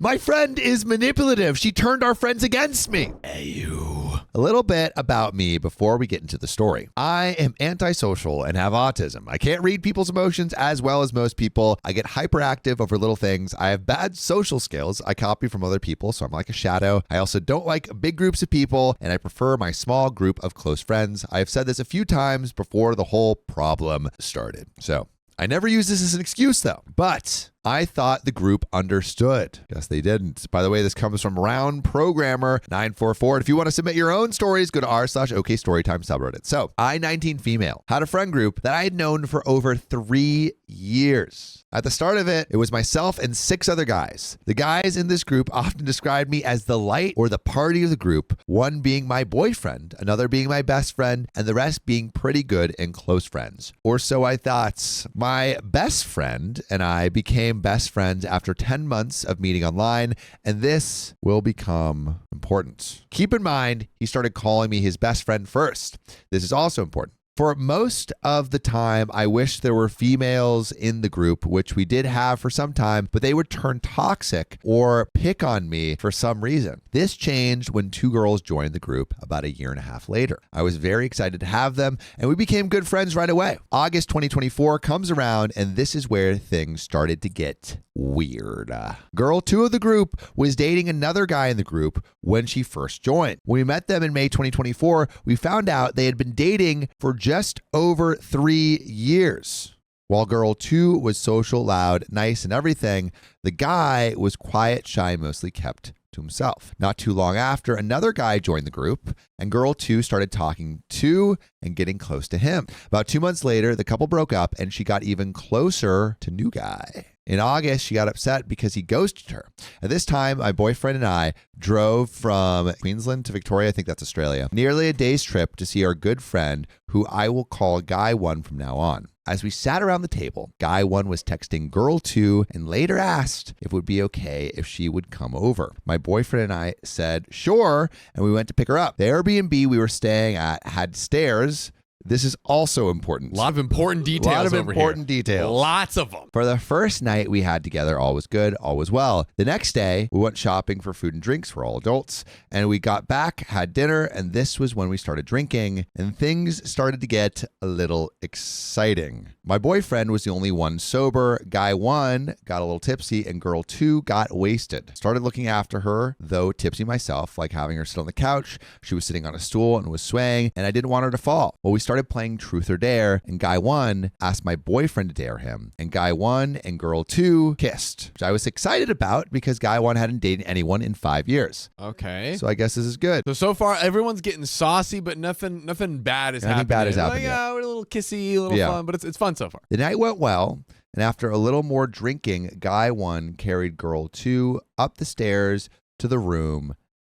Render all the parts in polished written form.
My friend is manipulative. She turned our friends against me. A little bit about me before we get into the story. I am antisocial and have autism. I can't read people's emotions as well as most people. I get hyperactive over little things. I have bad social skills. I copy from other people, so I'm like a shadow. I also don't like big groups of people, and I prefer my small group of close friends. I have said this a few times before the whole problem started. So I never use this as an excuse, though. But I thought the group understood. Guess they didn't. By the way, this comes from Round Programmer 944. If you want to submit your own stories, go to r/OKStorytime subreddit. So, I, 19 female, had a friend group that I had known for over 3 years. At the start of it, it was myself and 6 other guys. The guys in this group often described me as the light or the party of the group, one being my boyfriend, another being my best friend, and the rest being pretty good and close friends. Or so I thought. My best friend and I became best friends after 10 months of meeting online, and this will become important. Keep in mind, he started calling me his best friend first. This is also important. For most of the time, I wish there were females in the group, which we did have for some time, but they would turn toxic or pick on me for some reason. This changed when 2 girls joined the group about a year and a half later. I was very excited to have them, and we became good friends right away. August 2024 comes around, and this is where things started to get weird. Girl 2 of the group was dating another guy in the group when she first joined. When we met them in May 2024, we found out they had been dating for just over 3 years. While girl 2 was social, loud, nice, and everything, the guy was quiet, shy, mostly kept to himself. Not too long after, another guy joined the group, and girl 2 started talking to and getting close to him. About 2 months later, the couple broke up, and she got even closer to new guy. In August, she got upset because he ghosted her. At this time, my boyfriend and I drove from Queensland to Victoria, I think that's Australia, nearly a day's trip to see our good friend, who I will call Guy 1 from now on. As we sat around the table, Guy 1 was texting girl 2 and later asked if it would be okay if she would come over. My boyfriend and I said, sure, and we went to pick her up. The Airbnb we were staying at had stairs. This is also important. A lot of important details details. Lots of them. For the first night we had together, all was good, all was well. The next day, we went shopping for food and drinks for all adults, and we got back, had dinner, and this was when we started drinking, and things started to get a little exciting. My boyfriend was the only one sober. Guy 1 got a little tipsy, and girl 2 got wasted. Started looking after her, though tipsy myself, like having her sit on the couch. She was sitting on a stool and was swaying, and I didn't want her to fall. Well, we started playing truth or dare, and Guy 1 asked my boyfriend to dare him, and Guy 1 and girl 2 kissed, which I was excited about because Guy 1 hadn't dated anyone in 5 years. Okay. So I guess this is good. So far everyone's getting saucy, but nothing bad is happening. Nothing bad is happening. Like, we're a little kissy, a little fun, but it's fun so far. The night went well, and after a little more drinking, Guy 1 carried girl 2 up the stairs to the room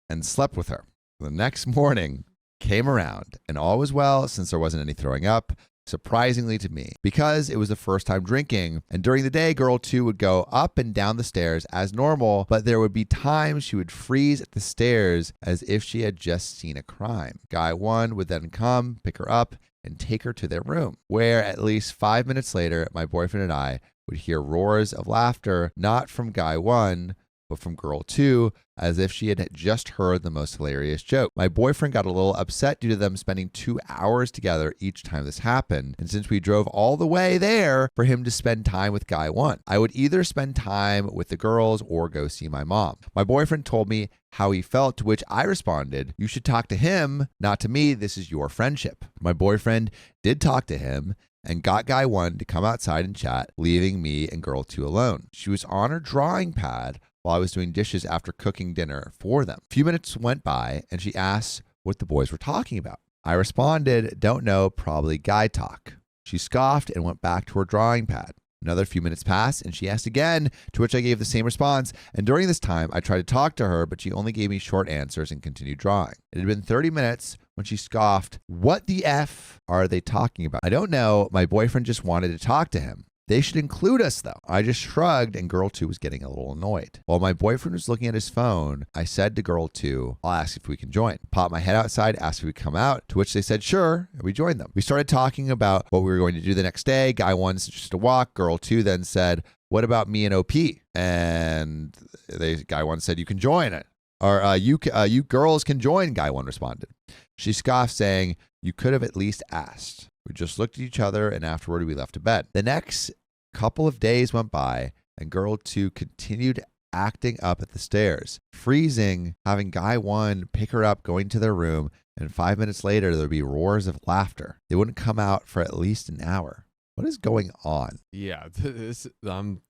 and slept with her. The next morning came around, and all was well since there wasn't any throwing up, surprisingly to me, because it was the first time drinking. And during the day, girl 2 would go up and down the stairs as normal, but there would be times she would freeze at the stairs as if she had just seen a crime. Guy 1 would then come, pick her up, and take her to their room, where at least 5 minutes later, my boyfriend and I would hear roars of laughter, not from Guy 1, but from girl 2, as if she had just heard the most hilarious joke. My boyfriend got a little upset due to them spending 2 hours together each time this happened. And since we drove all the way there for him to spend time with Guy 1, I would either spend time with the girls or go see my mom. My boyfriend told me how he felt, to which I responded, you should talk to him, not to me. This is your friendship. My boyfriend did talk to him and got Guy 1 to come outside and chat, leaving me and girl 2 alone. She was on her drawing pad while I was doing dishes after cooking dinner for them. A few minutes went by, and she asked what the boys were talking about. I responded, don't know, probably guy talk. She scoffed and went back to her drawing pad. Another few minutes passed, and she asked again, to which I gave the same response. And during this time, I tried to talk to her, but she only gave me short answers and continued drawing. It had been 30 minutes when she scoffed, what the F are they talking about? I don't know. My boyfriend just wanted to talk to him. They should include us, though. I just shrugged, and girl 2 was getting a little annoyed. While my boyfriend was looking at his phone, I said to girl 2, I'll ask if we can join. Popped my head outside, asked if we could come out, to which they said sure, and we joined them. We started talking about what we were going to do the next day. Guy 1 suggested a walk. Girl 2 then said, what about me and OP? And guy one said, you can join it. Or you girls can join, guy one responded. She scoffed, saying, you could have at least asked. We just looked at each other, and afterward we left to bed. The next couple of days went by, and girl two continued acting up at the stairs, freezing, having guy one pick her up, going to their room, and 5 minutes later there'd be roars of laughter. They wouldn't come out for at least an hour. What is going on? Yeah, I'm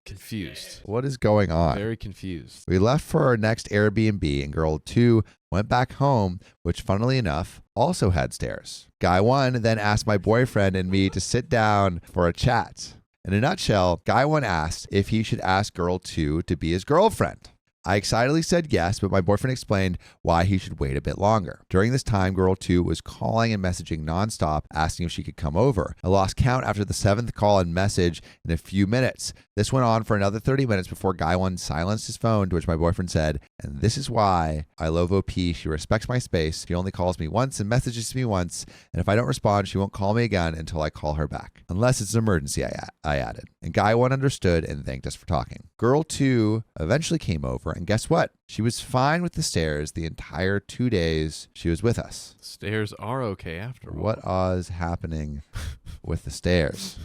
confused. What is going on? Very confused. We left for our next Airbnb, and girl two went back home, which funnily enough also had stairs. Guy one then asked my boyfriend and me to sit down for a chat. In a nutshell, guy one asked if he should ask girl two to be his girlfriend. I excitedly said yes, but my boyfriend explained why he should wait a bit longer. During this time, girl two was calling and messaging nonstop, asking if she could come over. I lost count after the 7th call and message in a few minutes. This went on for another 30 minutes before guy one silenced his phone, to which my boyfriend said, and this is why I love OP. She respects my space. She only calls me once and messages me once, and if I don't respond, she won't call me again until I call her back. Unless it's an emergency, I added. And guy one understood and thanked us for talking. Girl two eventually came over, and guess what? She was fine with the stairs the entire 2 days she was with us. Stairs are okay after all. What is happening with the stairs?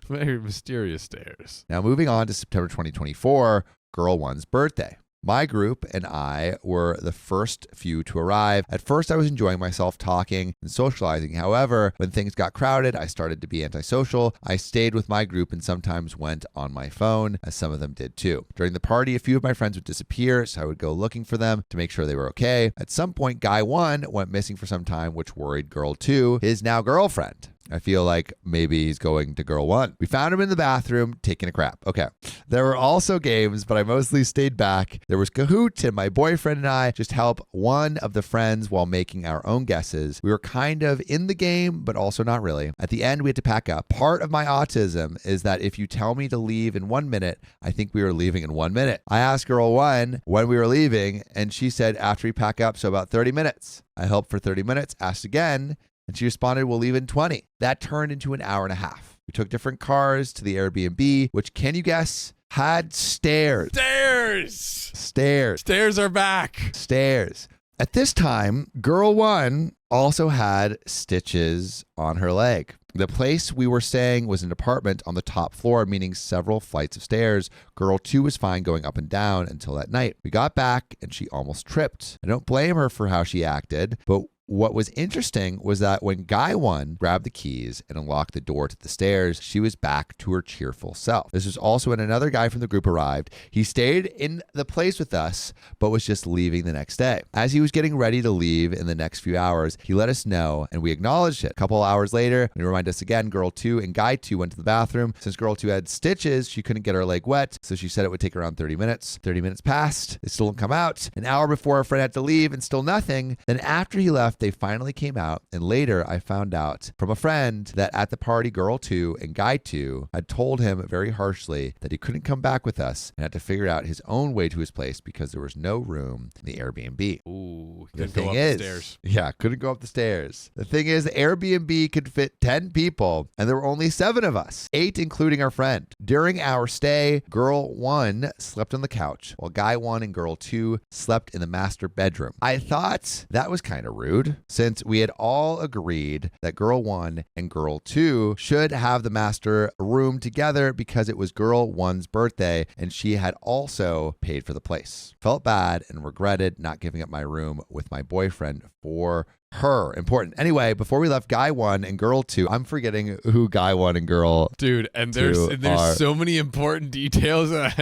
Very mysterious stairs. Now, moving on to September 2024, girl one's birthday. My group and I were the first few to arrive. At first, I was enjoying myself talking and socializing. However, when things got crowded, I started to be antisocial. I stayed with my group and sometimes went on my phone, as some of them did too. During the party, a few of my friends would disappear, so I would go looking for them to make sure they were okay. At some point, guy one went missing for some time, which worried girl two, his now girlfriend. I feel like maybe he's going to girl one. We found him in the bathroom taking a crap. Okay. There were also games, but I mostly stayed back. There was Kahoot, and my boyfriend and I just helped one of the friends while making our own guesses. We were kind of in the game, but also not really. At the end, we had to pack up. Part of my autism is that if you tell me to leave in 1 minute, I think we were leaving in 1 minute. I asked girl one when we were leaving, and she said after we pack up, so about 30 minutes. I helped for 30 minutes, asked again, and she responded, we'll leave in 20. That turned into an hour and a half. We took different cars to the Airbnb, which, can you guess, had stairs. Stairs are back. Stairs. At this time, girl one also had stitches on her leg. The place we were staying was an apartment on the top floor, meaning several flights of stairs. Girl two was fine going up and down until that night. We got back and she almost tripped. I don't blame her for how she acted, but what was interesting was that when guy one grabbed the keys and unlocked the door to the stairs, she was back to her cheerful self. This was also when another guy from the group arrived. He stayed in the place with us, but was just leaving the next day. As he was getting ready to leave in the next few hours, he let us know and we acknowledged it. A couple hours later, he reminded us again, girl two and guy two went to the bathroom. Since girl two had stitches, she couldn't get her leg wet, so she said it would take around 30 minutes. 30 minutes passed. They still didn't come out. An hour before our friend had to leave and still nothing. Then after he left, they finally came out, and later I found out from a friend that at the party, girl two and guy two had told him very harshly that he couldn't come back with us and had to figure out his own way to his place because there was no room in the Airbnb. Ooh, the thing is, the stairs. Yeah, couldn't go up the stairs. The thing is, the Airbnb could fit 10 people, and there were only 7 of us, 8 including our friend. During our stay, girl one slept on the couch, while guy one and girl two slept in the master bedroom. I thought that was kind of rude, since we had all agreed that girl one and girl two should have the master room together because it was girl one's birthday and she had also paid for the place. Felt bad and regretted not giving up my room with my boyfriend for her. Important. Anyway, before we left, guy one and girl two, I'm forgetting who guy one and girl dude, and there's so many important details that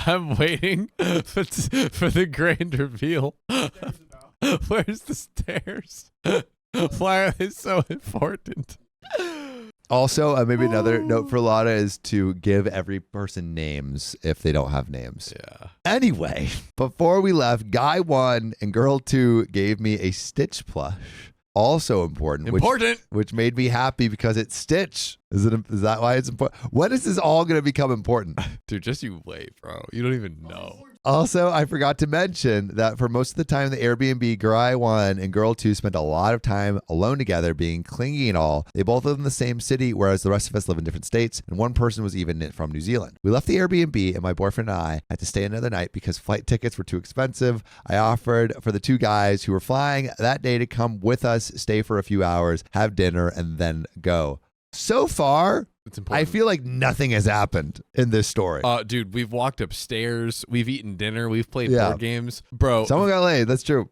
I'm waiting for the grand reveal. Where's the stairs? Why are they so important? Also, maybe another note for Lotta is to give every person names if they don't have names. Yeah. Anyway, before we left, guy one and girl two gave me a Stitch plush. Also important. Which made me happy because it's Stitch. Is that why it's important? When is this all going to become important? Dude, just you wait, bro. You don't even know. Also, I forgot to mention that for most of the time, the Airbnb, guy 1 and girl 2 spent a lot of time alone together, being clingy and all. They both live in the same city, whereas the rest of us live in different states, and one person was even from New Zealand. We left the Airbnb, and my boyfriend and I had to stay another night because flight tickets were too expensive. I offered for the two guys who were flying that day to come with us, stay for a few hours, have dinner, and then go. So far, it's important. I feel like nothing has happened in this story. Dude, we've walked upstairs, we've eaten dinner, we've played board games. Bro. Someone got laid. That's true.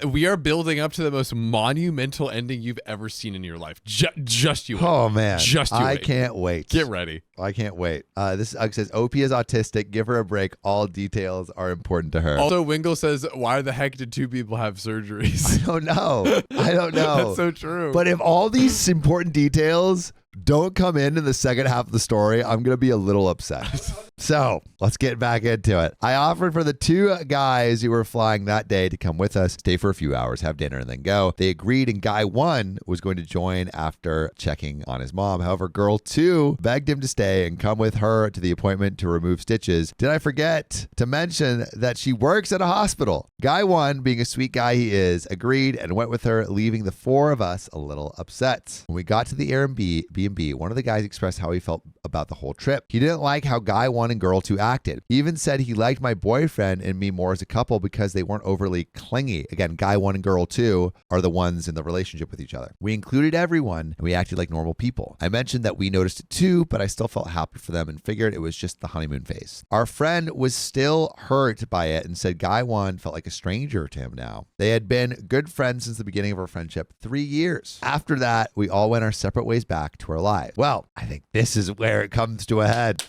We are building up to the most monumental ending you've ever seen in your life. Just you wait. Oh, man. Just you I wait. can't wait. Get ready. I can't wait. This says, OP is autistic. Give her a break. All details are important to her. Also, Wingle says, why the heck did two people have surgeries? I don't know. That's so true. But if all these important details don't come in the second half of the story, I'm going to be a little upset. So let's get back into it. I offered for the two guys who were flying that day to come with us, stay for a few hours, have dinner, and then go. They agreed, and guy 1 was going to join after checking on his mom. However, girl 2 begged him to stay and come with her to the appointment to remove stitches. Did I forget to mention that she works at a hospital? Guy 1, being a sweet guy he is, agreed and went with her, leaving the four of us a little upset. When we got to the Airbnb, one of the guys expressed how he felt about the whole trip. He didn't like how guy 1 and girl 2 acted. He even said he liked my boyfriend and me more as a couple because they weren't overly clingy. Again, guy 1 and girl 2 are the ones in the relationship with each other. We included everyone and we acted like normal people. I mentioned that we noticed it too, but I still felt happy for them and figured it was just the honeymoon phase. Our friend was still hurt by it and said guy 1 felt like a stranger to him now. They had been good friends since the beginning of our friendship, 3 years. After that, we all went our separate ways back to our lives. Well, I think this is where it comes to a head.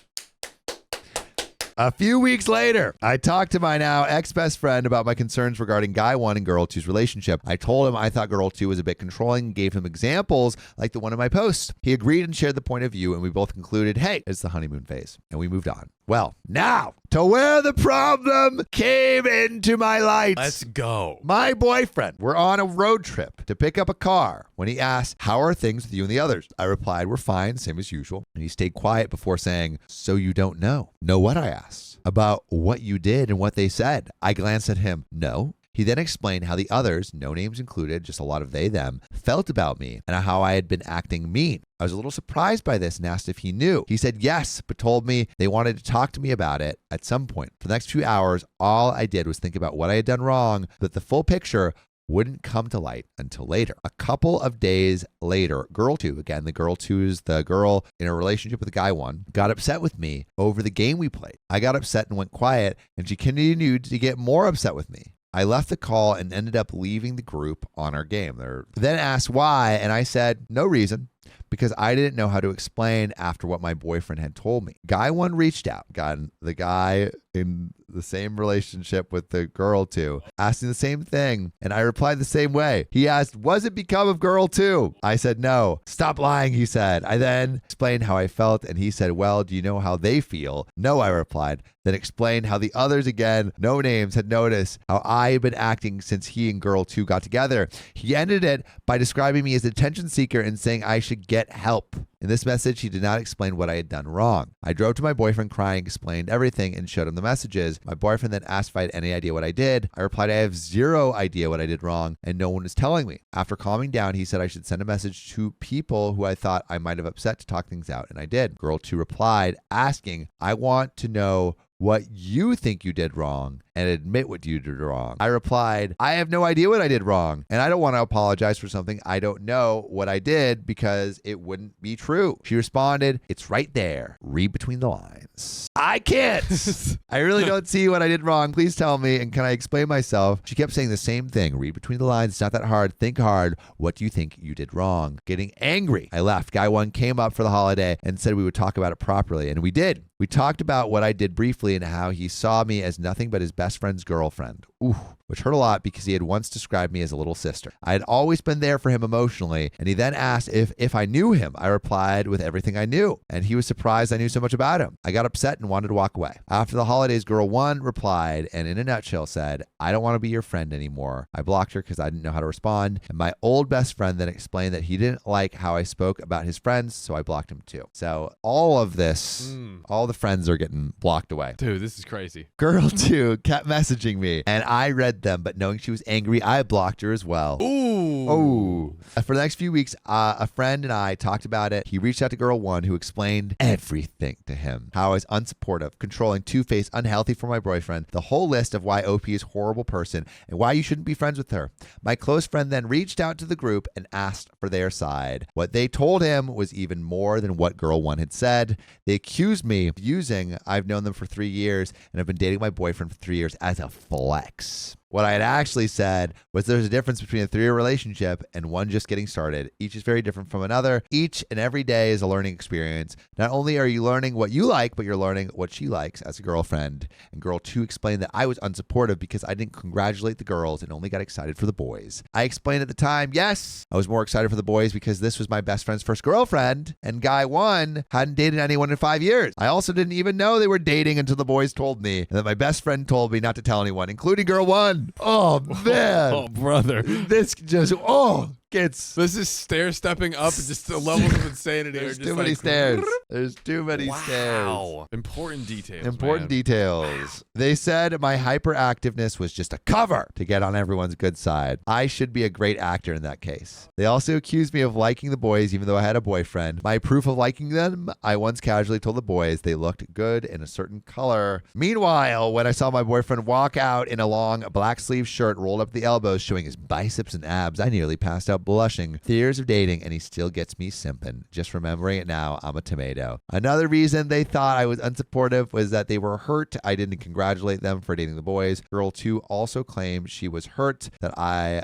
A few weeks later, I talked to my now ex-best friend about my concerns regarding guy 1 and girl 2's relationship. I told him I thought girl 2 was a bit controlling and gave him examples like the one in my post. He agreed and shared the point of view, and we both concluded, hey, it's the honeymoon phase, and we moved on. Well, now to where the problem came into my light. Let's go. My boyfriend, we're on a road trip to pick up a car when he asked, how are things with you and the others? I replied, we're fine, same as usual. And he stayed quiet before saying, so you don't know? Know what? I asked. About what you did and what they said. I glanced at him. No. He then explained how the others, no names included, just a lot of they, them, felt about me and how I had been acting mean. I was a little surprised by this and asked if he knew. He said yes, but told me they wanted to talk to me about it at some point. For the next few hours, all I did was think about what I had done wrong, but the full picture wouldn't come to light until later. A couple of days later, girl 2, again, the girl 2 is the girl in a relationship with the guy 1, got upset with me over the game we played. I got upset and went quiet, and she continued to get more upset with me. I left the call and ended up leaving the group on our game. They then asked why, and I said, no reason, because I didn't know how to explain after what my boyfriend had told me. Guy 1 reached out, the guy in the same relationship with the girl 2, asking the same thing, and I replied the same way. He asked, was it become of girl 2? I said, no. Stop lying, he said. I then explained how I felt, and he said, well, do you know how they feel? No, I replied. Then explained how the others, again, no names, had noticed how I had been acting since he and girl 2 got together. He ended it by describing me as an attention seeker and saying I should get help. In this message, he did not explain what I had done wrong. I drove to my boyfriend crying, explained everything, and showed him the messages. My boyfriend then asked if I had any idea what I did. I replied I have zero idea what I did wrong, and no one is telling me. After calming down, he said I should send a message to people who I thought I might have upset to talk things out, and I did. Girl 2 replied, asking, I want to know what you think you did wrong and admit what you did wrong. I replied, I have no idea what I did wrong, and I don't want to apologize for something I don't know what I did because it wouldn't be true. She responded, it's right there. Read between the lines. I can't. I really don't see what I did wrong. Please tell me, and can I explain myself? She kept saying the same thing. Read between the lines. It's not that hard. Think hard. What do you think you did wrong? Getting angry. I left. Guy 1 came up for the holiday and said we would talk about it properly, and we did. We talked about what I did briefly and how he saw me as nothing but his best friend's girlfriend. Ooh, which hurt a lot because he had once described me as a little sister. I had always been there for him emotionally, and he then asked if I knew him. I replied with everything I knew, and he was surprised I knew so much about him. I got upset and wanted to walk away. After the holidays, girl 1 replied and in a nutshell said, I don't want to be your friend anymore. I blocked her because I didn't know how to respond, and my old best friend then explained that he didn't like how I spoke about his friends, so I blocked him too. So all of this, all the friends are getting blocked away. Dude, this is crazy. Girl 2 kept messaging me, and I read them, but knowing she was angry, I blocked her as well. Ooh. Oh. For the next few weeks, a friend and I talked about it. He reached out to girl 1, who explained everything to him. How I was unsupportive, controlling, two-faced, unhealthy for my boyfriend, the whole list of why OP is a horrible person, and why you shouldn't be friends with her. My close friend then reached out to the group and asked for their side. What they told him was even more than what girl 1 had said. They accused me of using I've known them for 3 years and have been dating my boyfriend for 3 years as a flex. What I had actually said was there's a difference between a 3-year relationship and one just getting started. Each is very different from another. Each and every day is a learning experience. Not only are you learning what you like, but you're learning what she likes as a girlfriend. And girl 2 explained that I was unsupportive because I didn't congratulate the girls and only got excited for the boys. I explained at the time, yes, I was more excited for the boys because this was my best friend's first girlfriend, and guy 1 hadn't dated anyone in 5 years. I also didn't even know they were dating until the boys told me, and that my best friend told me not to tell anyone, including girl 1. Oh, man. Oh, brother. This just, gets... This is stair-stepping up just the levels of insanity. There's just too many stairs. There's too many stairs. Wow. Important details, Important details. They said my hyperactiveness was just a cover to get on everyone's good side. I should be a great actor in that case. They also accused me of liking the boys even though I had a boyfriend. My proof of liking them, I once casually told the boys they looked good in a certain color. Meanwhile, when I saw my boyfriend walk out in a long black sleeve shirt rolled up the elbows showing his biceps and abs, I nearly passed out blushing. 3 years of dating and he still gets me simping. Just remembering it now, I'm a tomato. Another reason they thought I was unsupportive was that they were hurt I didn't congratulate them for dating the boys. Girl 2 also claimed she was hurt that I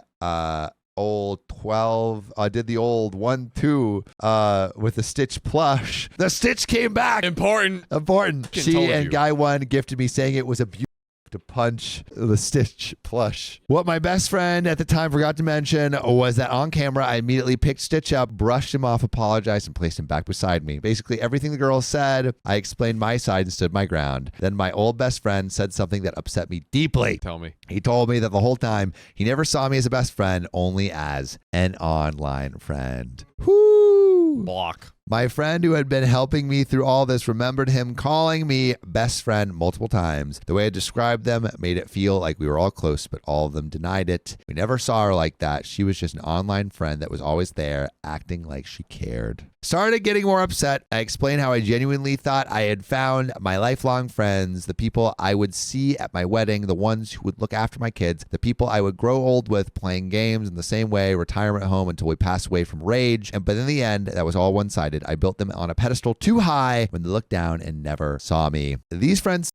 old 12 did the old 1-2 with the Stitch plush. The Stitch came back. Important. She and guy 1 gifted me saying it was a beautiful to punch the Stitch plush. What my best friend at the time forgot to mention was that on camera, I immediately picked Stitch up, brushed him off, apologized, and placed him back beside me. Basically, everything the girl said, I explained my side and stood my ground. Then my old best friend said something that upset me deeply. Tell me. He told me that the whole time, he never saw me as a best friend, only as an online friend. Whoo! Block. My friend who had been helping me through all this remembered him calling me best friend multiple times. The way I described them made it feel like we were all close, but all of them denied it. We never saw her like that. She was just an online friend that was always there, acting like she cared. Started getting more upset. I explained how I genuinely thought I had found my lifelong friends, the people I would see at my wedding, the ones who would look after my kids, the people I would grow old with playing games in the same way, retirement home until we pass away from rage. But in the end, that was all one-sided. I built them on a pedestal too high when they looked down and never saw me. These friends...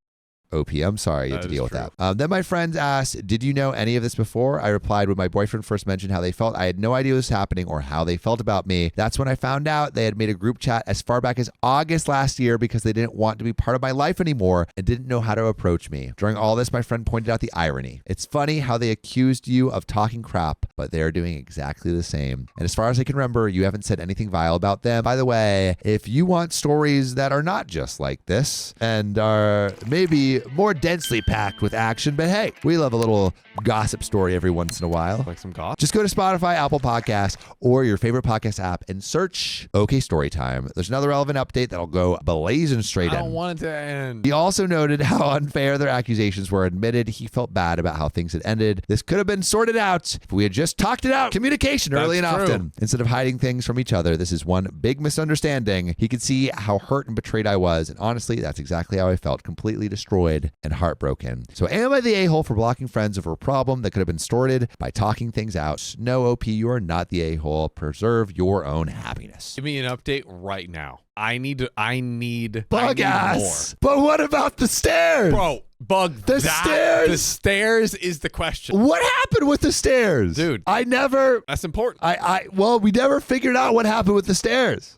OP, I'm sorry you had to deal with that. Then my friends asked, did you know any of this before? I replied, when my boyfriend first mentioned how they felt, I had no idea what was happening or how they felt about me. That's when I found out they had made a group chat as far back as August last year because they didn't want to be part of my life anymore and didn't know how to approach me. During all this, my friend pointed out the irony. It's funny how they accused you of talking crap, but they're doing exactly the same. And as far as I can remember, you haven't said anything vile about them. By the way, if you want stories that are not just like this and are maybe more densely packed with action, but hey, we love a little gossip story every once in a while. Like some gossip? Just go to Spotify, Apple Podcasts, or your favorite podcast app and search OK Storytime. There's another relevant update that'll go blazing straight in. I don't want it to end. He also noted how unfair their accusations were admitted. He felt bad about how things had ended. This could have been sorted out if we had just talked it out. Communication early and often. Instead of hiding things from each other, this is one big misunderstanding. He could see how hurt and betrayed I was. And honestly, that's exactly how I felt. Completely destroyed and heartbroken. So am I the a-hole for blocking friends over a problem that could have been sorted by talking things out? No, OP, you are not the a-hole. Preserve your own happiness. Give me an update right now. I need Bug ass. But what about the stairs? Bro, stairs. The stairs is the question. What happened with the stairs? Dude. That's important. Well, we never figured out what happened with the stairs.